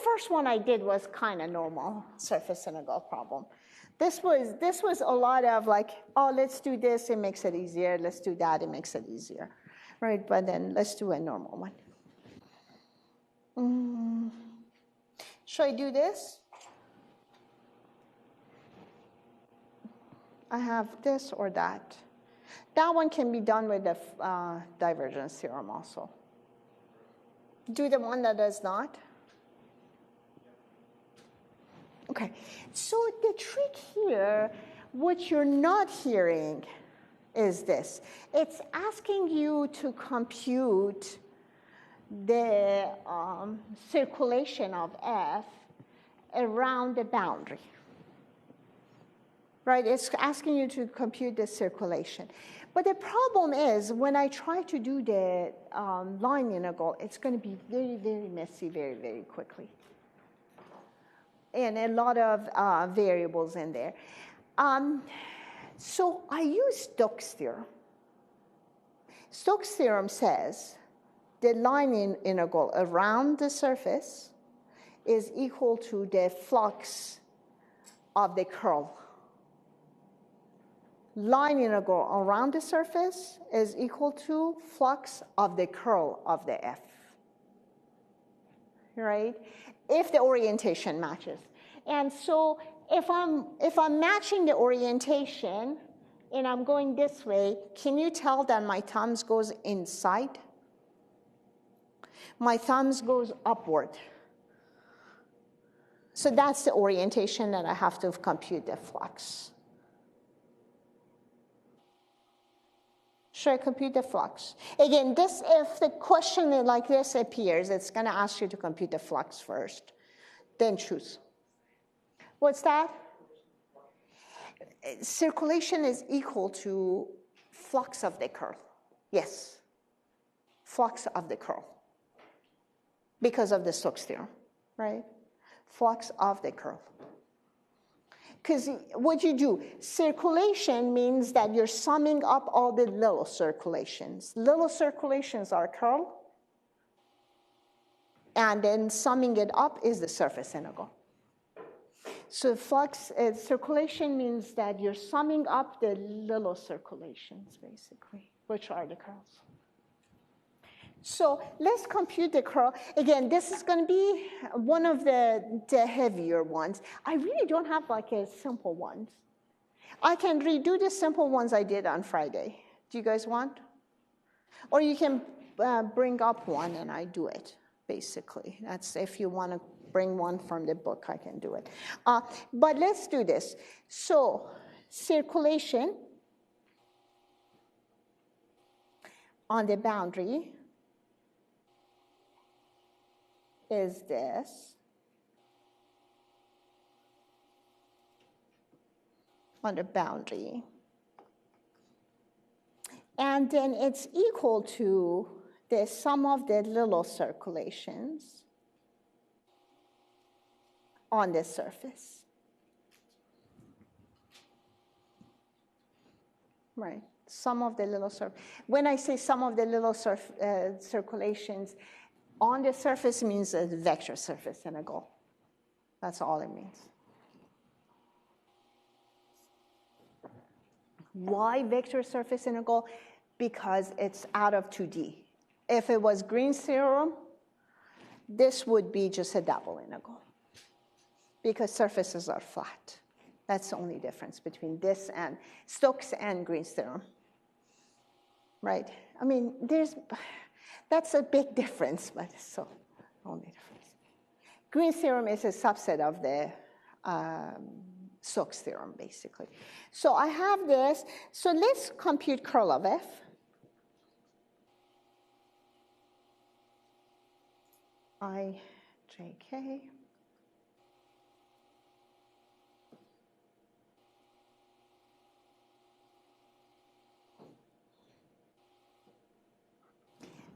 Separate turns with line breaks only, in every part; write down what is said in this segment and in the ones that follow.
first one I did was kind of normal surface integral problem. This was a lot of like, oh, let's do this, it makes it easier. Let's do that, it makes it easier, right? But then let's do a normal one. Should I do this? I have this or that. That one can be done with the divergence theorem also. Do the one that does not. Okay, so the trick here, what you're not hearing is this. It's asking you to compute the circulation of F around the boundary. Right, it's asking you to compute the circulation. But the problem is, when I try to do the line integral, it's going to be very, very messy very, very quickly. And a lot of variables in there. So I use Stokes' theorem. Stokes' theorem says the line integral around the surface is equal to the flux of the curl. Line integral around the surface is equal to flux of the curl of the F, right? If the orientation matches. And so if I'm matching the orientation and I'm going this way, can you tell that my thumbs goes inside? My thumbs goes upward. So that's the orientation that I have to compute the flux. Should I compute the flux? Again, this, if the question like this appears, it's going to ask you to compute the flux first, then choose. What's that? Circulation is equal to flux of the curl. Yes, flux of the curl, because of the Stokes theorem, right? Flux of the curl. Because what you do, circulation means that you're summing up all the little circulations. Little circulations are curl, and then summing it up is the surface integral. So flux, circulation means that you're summing up the little circulations, basically, which are the curls. So let's compute the curl. Again, this is going to be one of the heavier ones. I really don't have like a simple ones. I can redo the simple ones I did on Friday. Do you guys want? Or you can bring up one and I do it, basically. That's if you want to bring one from the book, I can do it. But let's do this. So circulation on the boundary is this. On the boundary. And then it's equal to the sum of the little circulations on the surface. Right, sum of the little surface. When I say sum of the little circulations, on the surface means a vector surface integral. That's all it means. Why vector surface integral? Because it's out of 2D. If it was Green's theorem, this would be just a double integral, because surfaces are flat. That's the only difference between this and Stokes and Green's theorem. Right? I mean, that's a big difference, but it's the only difference. Green's theorem is a subset of the Stokes theorem, basically. So I have this. So let's compute curl of F. IJK.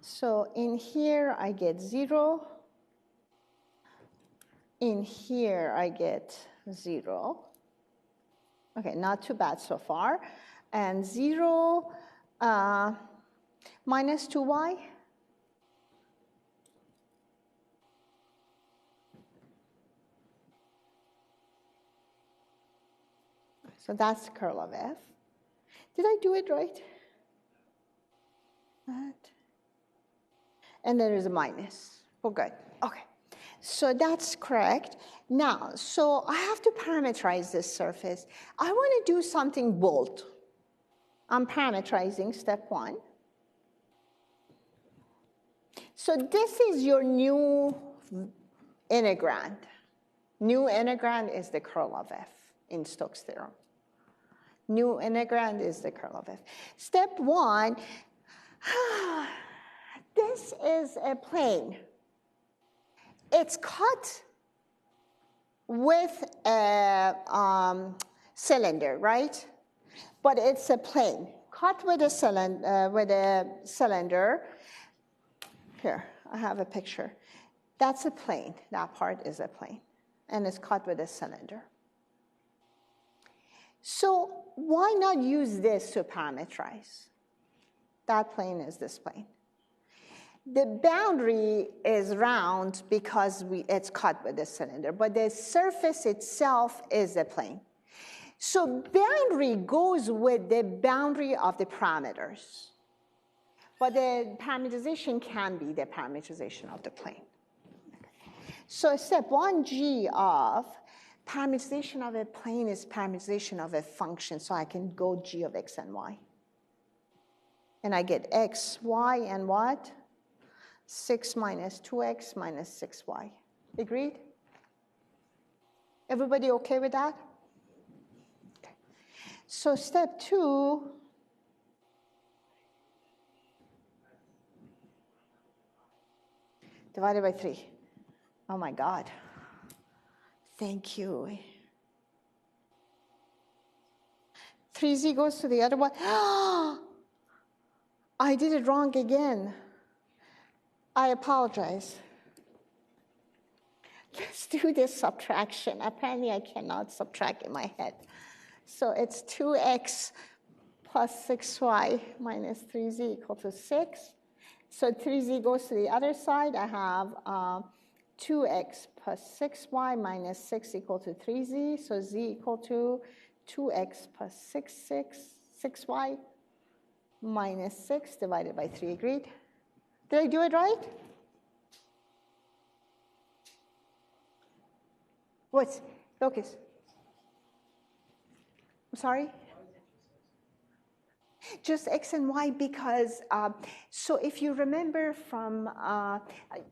So in here, I get 0. In here, I get 0. Okay, not too bad so far. And 0 minus 2y. So that's the curl of f. Did I do it right? That. And then there's a minus. Oh, good. Okay. So that's correct. Now, so I have to parameterize this surface. I want to do something bold. I'm parameterizing step 1. So this is your new integrand. New integrand is the curl of f in Stokes theorem. New integrand is the curl of f. Step 1, this is a plane. It's cut with a cylinder, right? But it's a plane. Cut with a cylinder. Here, I have a picture. That's a plane. That part is a plane. And it's cut with a cylinder. So why not use this to parameterize? That plane is this plane. The boundary is round because it's cut with a cylinder, but the surface itself is the plane. So boundary goes with the boundary of the parameters. But the parameterization can be the parameterization of the plane. So step 1G of parameterization of a plane is parameterization of a function. So I can go G of x and y. And I get x, y, and what? 6 minus 2x minus 6y. Agreed? Everybody okay with that? Okay. So step 2, divided by 3. Oh my God. Thank you. 3z goes to the other one. I did it wrong again. I apologize. Let's do this subtraction. Apparently, I cannot subtract in my head. So it's 2x plus 6y minus 3z equal to 6. So 3z goes to the other side. I have 2x plus 6y minus 6 equal to 3z. So z equal to 2x plus 6y minus 6 divided by 3. Agreed? Did I do it right? What? Lucas? I'm sorry? Just x and y because, so if you remember from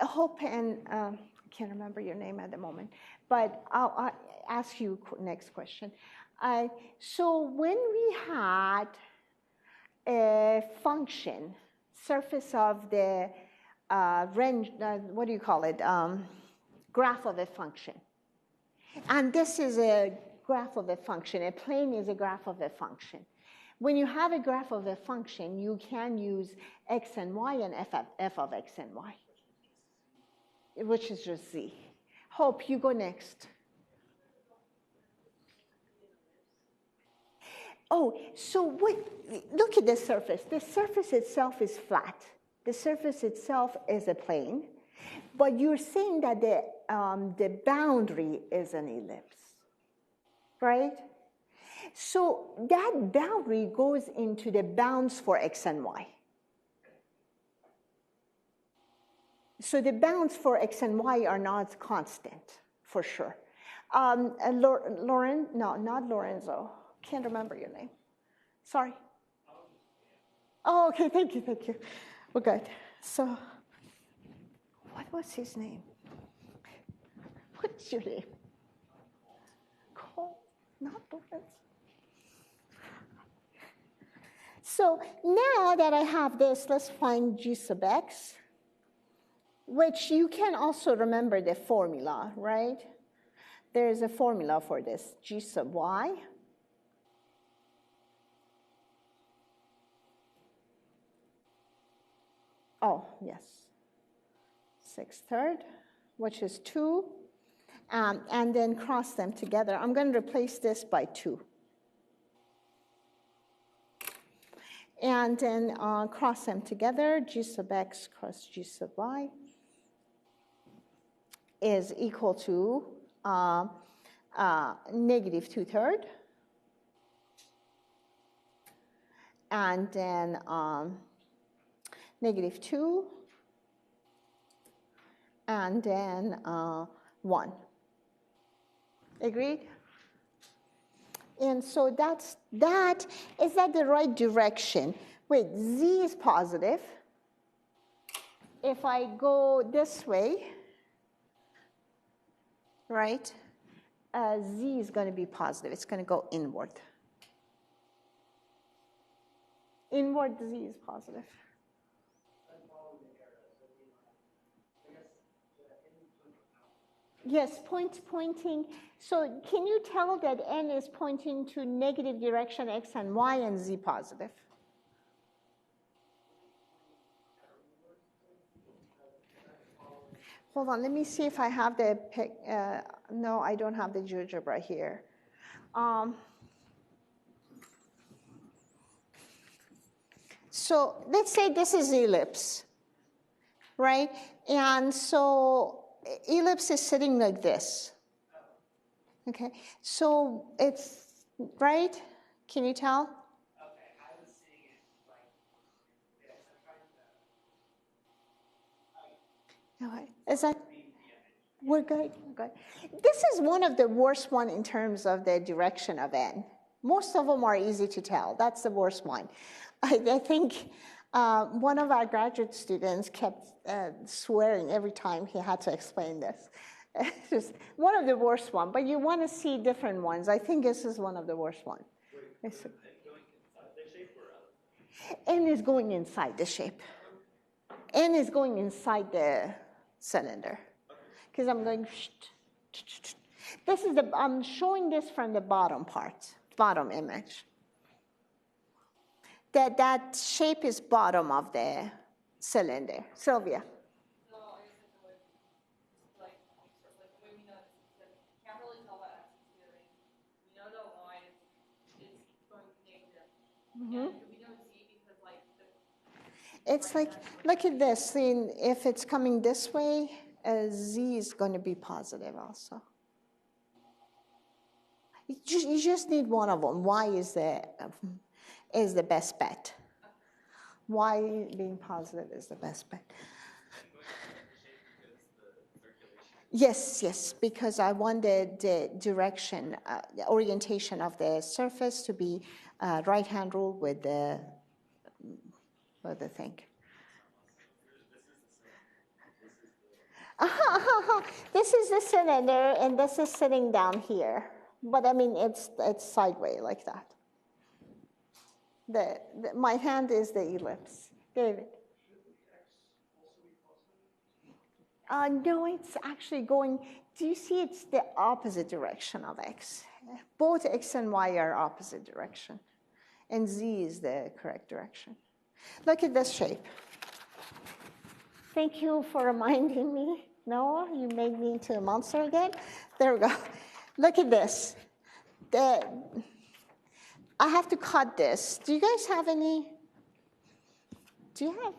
Hope and, I can't remember your name at the moment, but I'll ask you next question. So when we had a function, surface of the range, what do you call it, graph of a function. And this is a graph of a function. A plane is a graph of a function. When you have a graph of a function, you can use x and y and f of x and y, which is just z. Hope, you go next. Oh, so look at this surface. The surface itself is flat. The surface itself is a plane. But you're saying that the boundary is an ellipse, right? So that boundary goes into the bounds for x and y. So the bounds for x and y are not constant, for sure. Lauren, no, not Lorenzo. Can't remember your name. Sorry. Oh, okay, thank you. We're good. So, what was his name? What's your name? Cole, not Lorenzo. So now that I have this, let's find G sub x, which you can also remember the formula, right? There is a formula for this, G sub y. Oh, yes, 6/3, which is 2, and then cross them together. I'm going to replace this by 2. And then cross them together, G sub x cross G sub y is equal to negative 2/3. and then -2, and then 1. Agreed? And so that is that the right direction? Wait, z is positive. If I go this way, right, z is going to be positive. It's going to go inward. Inward z is positive. Yes, pointing. So can you tell that n is pointing to negative direction x and y and z positive? Hold on, let me see if I have the, no, I don't have the GeoGebra here. So let's say this is ellipse, right? And so ellipse is sitting like this. Okay, so it's, right? Can you tell?
Okay, I was seeing it like this. I'm trying to...
Okay, is that, we're good, good. This is one of the worst one in terms of the direction of n. Most of them are easy to tell. That's the worst one. I think one of our graduate students kept swearing every time he had to explain this. It's just one of the worst ones, but you want to see different ones. I think this is one of the worst ones.
Wait, is it going inside the shape or out?
N is going inside the shape. N is going inside the cylinder. Because I'm going, this is the, I'm showing this from the bottom part, bottom image. That shape is bottom of the cylinder. Sylvia.
No, I guess it's like the way we know that we can't really tell what x is doing. We know that y is going negative. And we know z because like
it's like, look at this. See, if it's coming this way, z is going to be positive also. You just need one of them. Y is the best bet. Y being positive is the best bet. Yes, because I wanted the direction, the orientation of the surface to be right-hand rule with the thing. This is the cylinder, and this is sitting down here. But I mean, it's sideways like that. My hand is the ellipse. David. No, it's actually going, do you see it's the opposite direction of x? Both x and y are opposite direction. And z is the correct direction. Look at this shape. Thank you for reminding me. Noah, you made me into a monster again. There we go. Look at this. I have to cut this. Do you guys have any? Do you have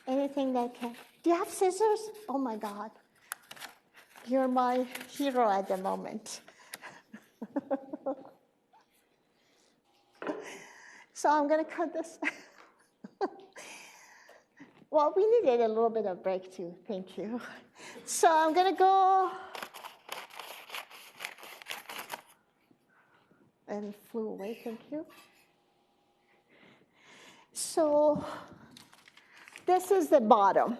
anything that can? Do you have scissors? Oh my God. You're my hero at the moment. So I'm going to cut this. Well, we needed a little bit of break too. Thank you. So I'm going to go. And flew away, thank you. So this is the bottom.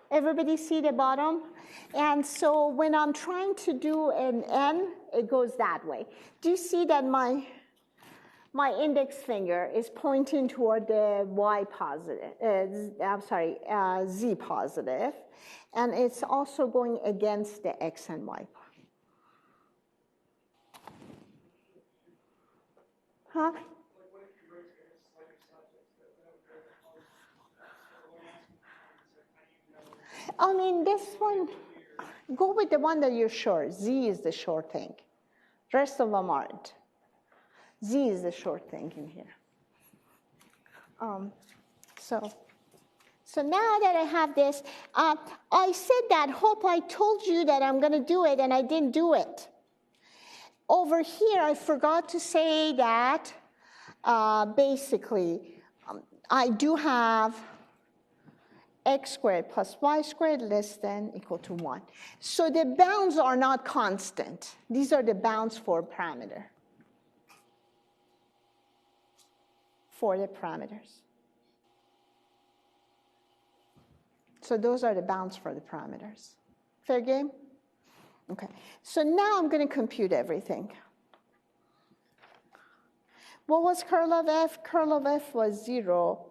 Everybody see the bottom? And so when I'm trying to do an N, it goes that way. Do you see that my index finger is pointing toward the Y positive, Z positive, and it's also going against the X and Y. Huh? I mean, this one, go with the one that you're sure. Z is the sure thing. Rest of them aren't. Z is the short thing in here. So now that I have this, I said that, hope I told you that I'm going to do it, and I didn't do it. Over here, I forgot to say that basically, I do have x squared plus y squared less than equal to 1. So the bounds are not constant. These are the bounds for parameter, for the parameters. So those are the bounds for the parameters. Fair game? Okay. So now I'm going to compute everything. What was curl of f? Curl of f was 0.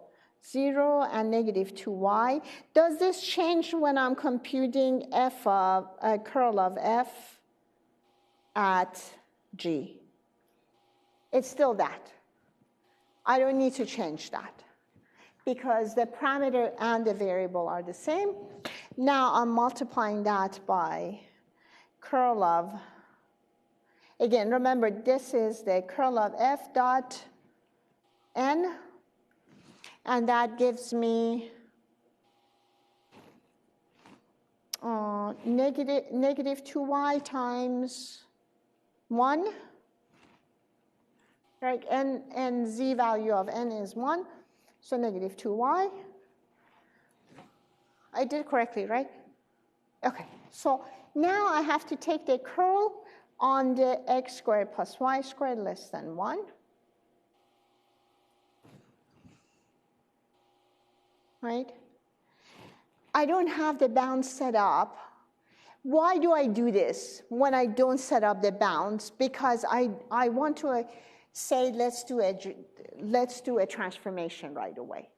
0 and negative 2y. Does this change when I'm computing f of curl of f at g? It's still that. I don't need to change that because the parameter and the variable are the same. Now I'm multiplying that by curl of, again, remember this is the curl of f dot n. And that gives me negative 2y times 1. Right? And z value of n is 1. So negative 2y. I did correctly, right? OK. So now I have to take the curl on the x squared plus y squared less than 1. Right? I don't have the bounds set up. Why do I do this when I don't set up the bounds? Because I want to say let's do a transformation right away.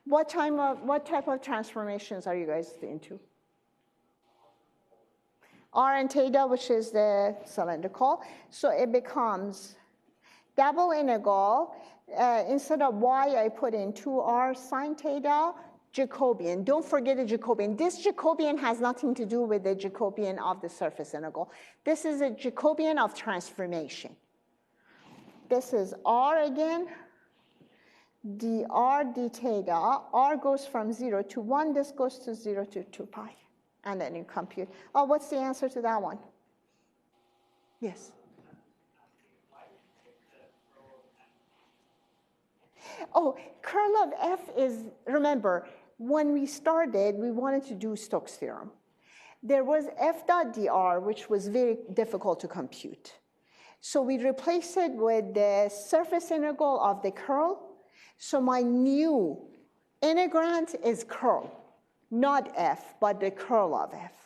What type of transformations are you guys into? R and theta, which is the cylindrical. So it becomes double integral. Instead of y, I put in 2r sine theta. Jacobian. Don't forget the Jacobian. This Jacobian has nothing to do with the Jacobian of the surface integral. This is a Jacobian of transformation. This is r again, dr d theta. R goes from 0 to 1. This goes to 0 to 2 pi. And then you compute. Oh, what's the answer to that one? Yes? Oh, curl of f is, remember, when we started, we wanted to do Stokes' theorem. There was f dot dr, which was very difficult to compute. So we replaced it with the surface integral of the curl. So my new integrand is curl, not f, but the curl of f.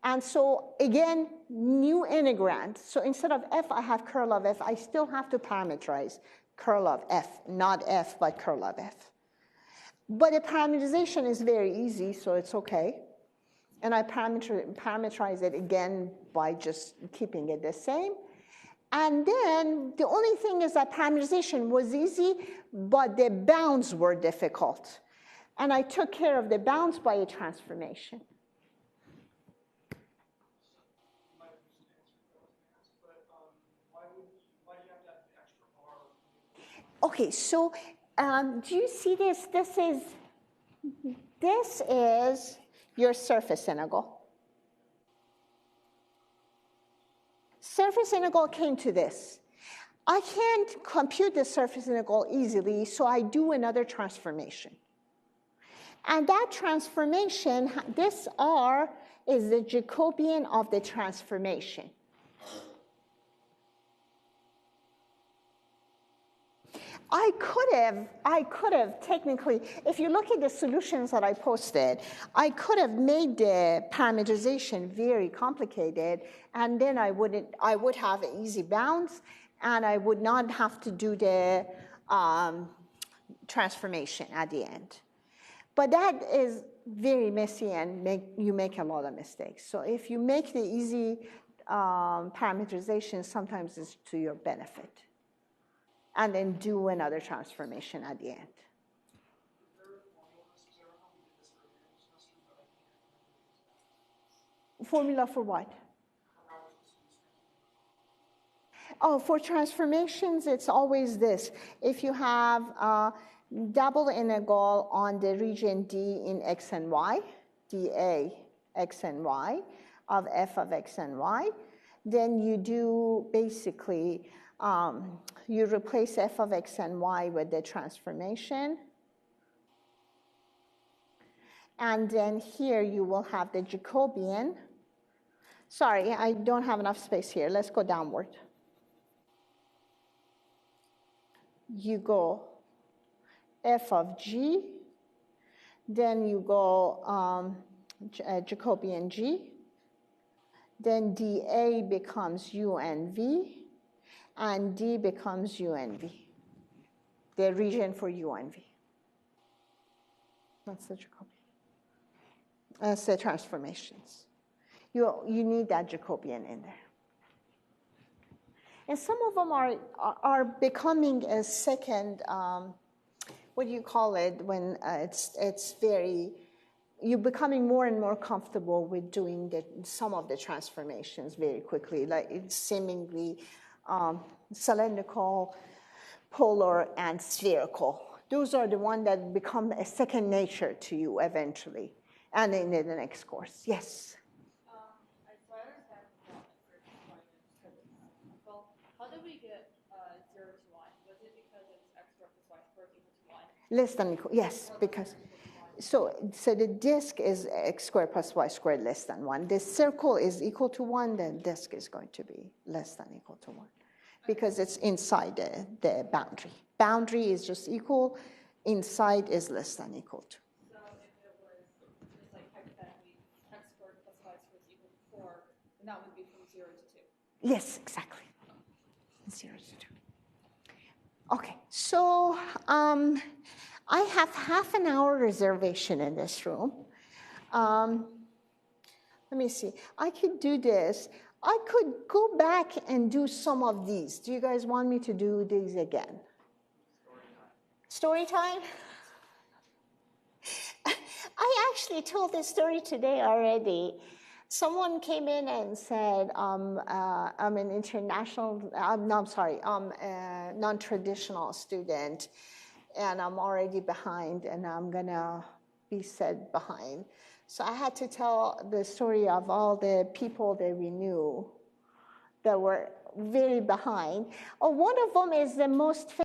And so again, new integrand. So instead of f, I have curl of f. I still have to parameterize curl of f, not f, but curl of f. But the parameterization is very easy, so it's OK. And I parameterize it again by just keeping it the same. And then the only thing is that parameterization was easy, but the bounds were difficult. And I took care of the bounds by a transformation. OK, so do you see this? This is your surface integral. Surface integral came to this. I can't compute the surface integral easily, so I do another transformation. And that transformation, this R is the Jacobian of the transformation. I could have technically, if you look at the solutions that I posted, I could have made the parameterization very complicated, and then I would have easy bounds, and I would not have to do the transformation at the end. But that is very messy, and you make a lot of mistakes. So if you make the easy parameterization, sometimes it's to your benefit. And then do another transformation at the end. Formula for what? Oh, for transformations, it's always this. If you have a double integral on the region D in x and y, dA x and y, of f of x and y, then you do basically You replace f of x and y with the transformation. And then here you will have the Jacobian. Sorry, I don't have enough space here. Let's go downward. You go f of g, then you go Jacobian g, then dA becomes u and v, and d becomes u and v, the region for u and v. That's the Jacobian. That's the transformations. You need that Jacobian in there. And some of them are becoming a second, what do you call it, when it's very, you're becoming more and more comfortable with doing some of the transformations very quickly, like it's seemingly cylindrical, polar, and spherical. Those are the ones that become a second nature to you eventually, and in the next course. Yes?
So I understand well, how did we get 0 to 1? Was it because it's x squared plus y squared equal to 1?
Less than equal, yes, because, so the disk is x squared plus y squared less than 1. The circle is equal to 1, the disk is going to be less than equal to 1, because it's inside the boundary. Boundary is just equal, inside is less than equal to.
So if it was just like hypothetically x squared plus y squared is equal to 4, then that would be from 0 to 2.
Yes, exactly. 0 to 2. Okay, so I have half an hour reservation in this room. Let me see. I could do this. I could go back and do some of these. Do you guys want me to do these again? Story time? I actually told this story today already. Someone came in and said, I'm an international, non-traditional student, and I'm already behind, and I'm gonna be set behind. So I had to tell the story of all the people that we knew that were very behind. Oh, one of them is the most famous.